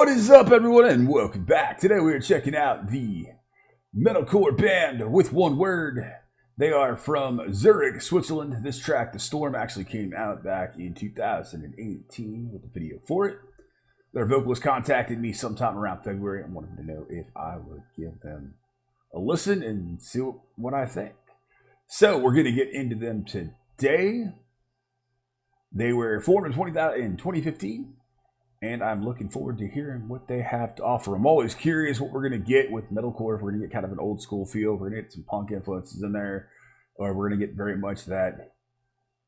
What is up, everyone, and welcome back. Today we are checking out the Metalcore band with one word. They are from Zurich, Switzerland. This track, The Storm, actually came out back in 2018 with a video for it. Their vocalist contacted me sometime around February and wanted to know if I would give them a listen and see what I think. So we're going to get into them today. They were formed in 2015. And I'm looking forward to hearing what they have to offer. I'm always curious what we're going to get with metalcore. If we're going to get kind of an old school feel, we're going to get some punk influences in there, or we're going to get very much that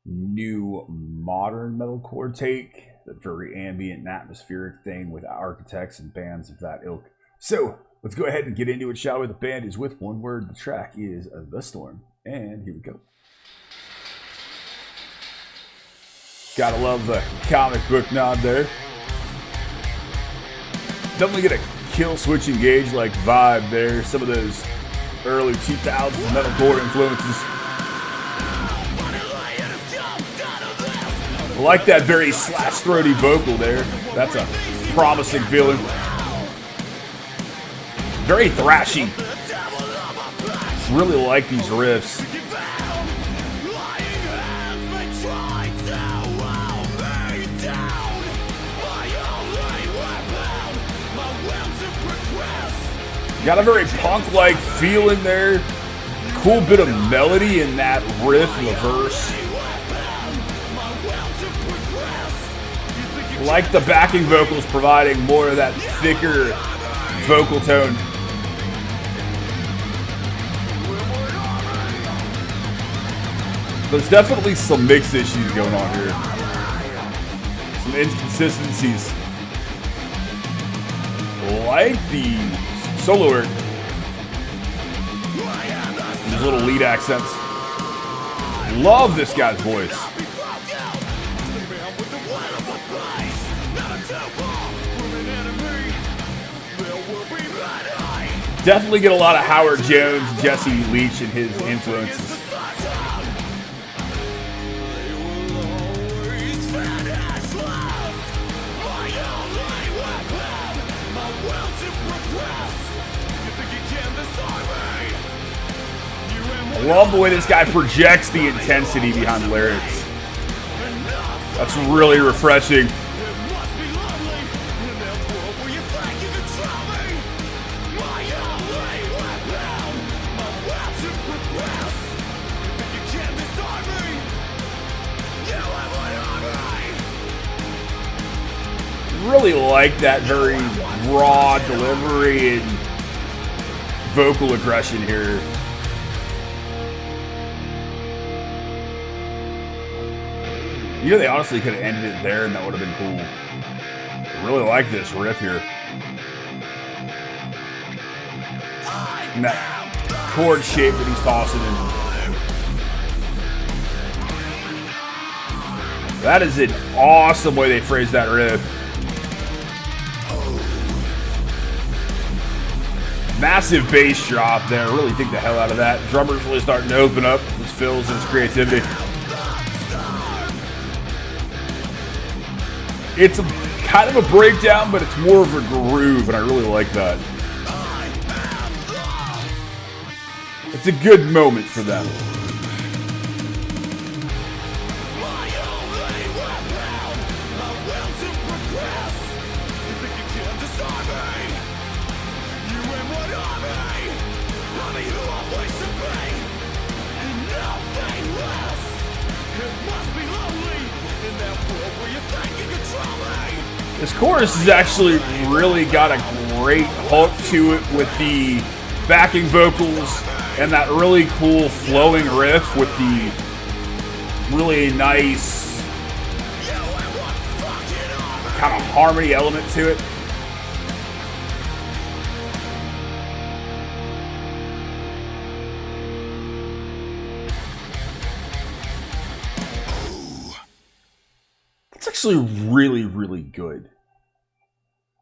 new modern metalcore take, that very ambient and atmospheric thing with architects and bands of that ilk. So let's go ahead and get into it, shall we? The band is with one word. The track is The Storm. And here we go. Gotta love the comic book nod there. Definitely get a kill switch engage like vibe there. Some of those early 2000s metalcore influences. I like that very slash throaty vocal there. That's a promising feeling. Very thrashy. Really like these riffs. Got a very punk-like feeling there. Cool bit of melody in that riff, the verse. Like the backing vocals providing more of that thicker vocal tone. There's definitely some mix issues going on here. Some inconsistencies. Like the solo work. These little lead accents. Love this guy's voice. Definitely get a lot of Howard Jones, Jesse Leach, and his influences. I love the way this guy projects the intensity behind the lyrics. That's really refreshing. Really like that very raw delivery and vocal aggression here. You know, they honestly could have ended it there and that would have been cool. I really like this riff here. And that chord shape that he's tossing in. That is an awesome way they phrase that riff. Massive bass drop there. Really dig the hell out of that. Drummer's really starting to open up with Phil's and his creativity. It's kind of a breakdown, but it's more of a groove, and I really like that. It's a good moment for them. This chorus has actually really got a great hook to it with the backing vocals and that really cool flowing riff with the really nice kind of harmony element to it. It's actually really, really good.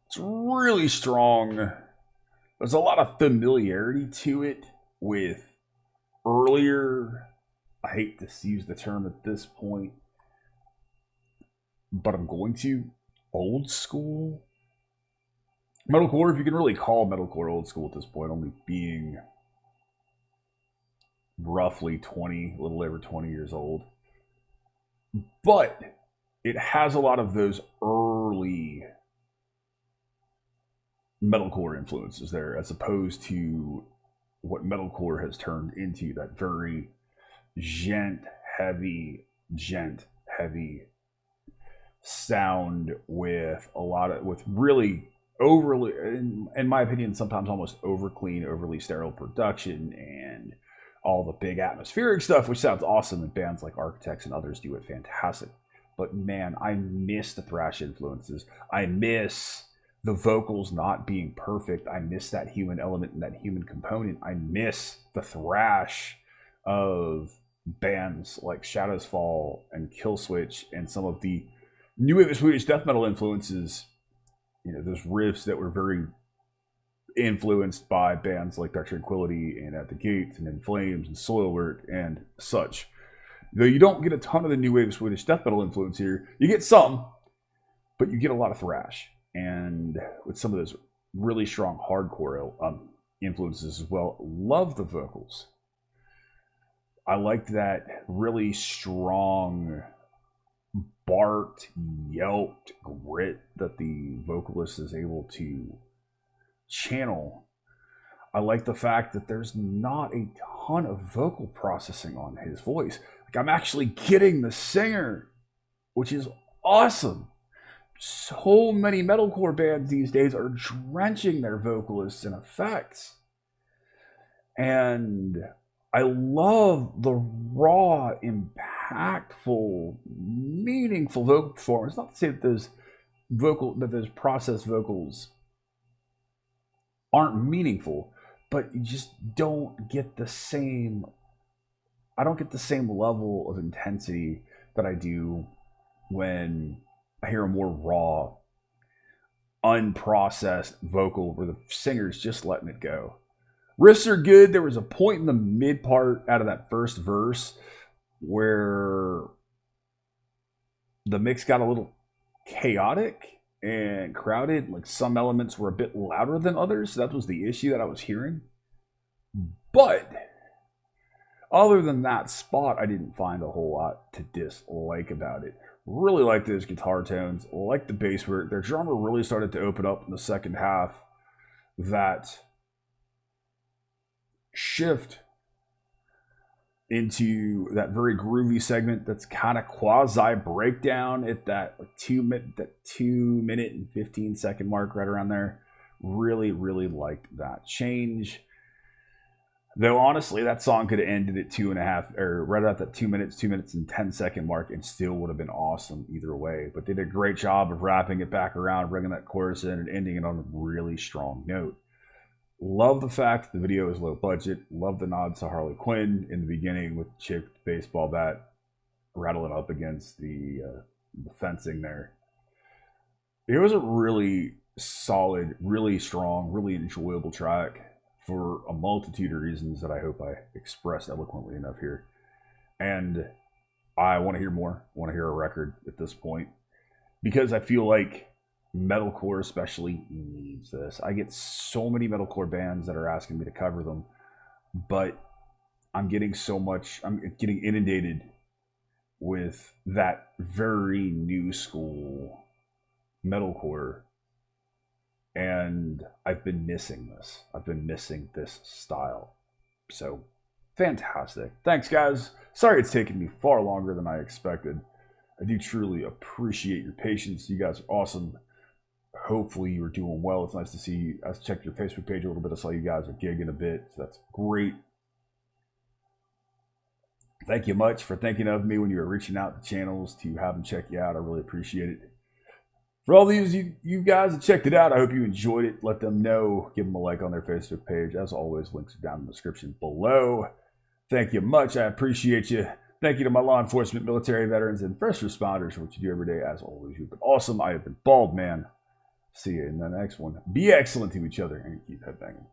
It's really strong. There's a lot of familiarity to it with earlier, I hate to use the term at this point, but I'm going to, old school Metalcore, if you can really call metalcore old school at this point, only being roughly 20, a little over 20 years old. But it has a lot of those early metalcore influences there, as opposed to what metalcore has turned into, that very gent heavy sound with a lot of, with really overly, in my opinion, sometimes almost over clean, overly sterile production, and all the big atmospheric stuff, which sounds awesome, and bands like Architects and others do it fantastic. But man, I miss the thrash influences. I miss the vocals not being perfect. I miss that human element and that human component. I miss the thrash of bands like Shadows Fall and Killswitch and some of the new wave of Swedish death metal influences. You know, those riffs that were very influenced by bands like Dark Tranquillity and At the Gates and In Flames and Soilwork and such. Though you don't get a ton of the new wave of Swedish death metal influence here, you get some, but you get a lot of thrash. And with some of those really strong hardcore influences as well. Love the vocals. I liked that really strong, barked, yelped grit that the vocalist is able to channel. I like the fact that there's not a ton of vocal processing on his voice. Like, I'm actually getting the singer, which is awesome. So many metalcore bands these days are drenching their vocalists in effects. And I love the raw, impactful, meaningful vocal performance. Not to say that those processed vocals aren't meaningful, but you just don't get the same. I don't get the same level of intensity that I do when I hear a more raw, unprocessed vocal where the singer's just letting it go. Riffs are good. There was a point in the mid part out of that first verse where the mix got a little chaotic and crowded. Like, some elements were a bit louder than others. So that was the issue that I was hearing. But other than that spot, I didn't find a whole lot to dislike about it. Really like those guitar tones, like the bass work. Their drummer really started to open up in the second half. That shift into that very groovy segment that's kind of quasi breakdown at that 2 minute and 15-second mark, right around there. Really, really liked that change. Though honestly, that song could have ended at 2.5, or right at that 2 minutes and 10-second mark, and still would have been awesome either way. But they did a great job of wrapping it back around, bringing that chorus in, and ending it on a really strong note. Love the fact that the video is low budget. Love the nods to Harley Quinn in the beginning with the chick with the baseball bat rattling up against the fencing there. It was a really solid, really strong, really enjoyable track for a multitude of reasons that I hope I expressed eloquently enough here. And I want to hear more. I want to hear a record at this point, because I feel like metalcore especially needs this. I get so many metalcore bands that are asking me to cover them, but I'm getting inundated with that very new school metalcore, and I've been missing this. I've been missing this style. So, fantastic. Thanks, guys. Sorry it's taken me far longer than I expected. I do truly appreciate your patience. You guys are awesome. Hopefully you're doing well. It's nice to see you. I checked your Facebook page a little bit. I saw you guys are gigging a bit. So that's great. Thank you much for thinking of me when you were reaching out to channels to have them check you out. I really appreciate it. For all these you guys that checked it out, I hope you enjoyed it. Let them know. Give them a like on their Facebook page. As always, links are down in the description below. Thank you much. I appreciate you. Thank you to my law enforcement, military veterans, and first responders for what you do every day. As always, you've been awesome. I have been Baldman. See you in the next one. Be excellent to each other and keep headbanging.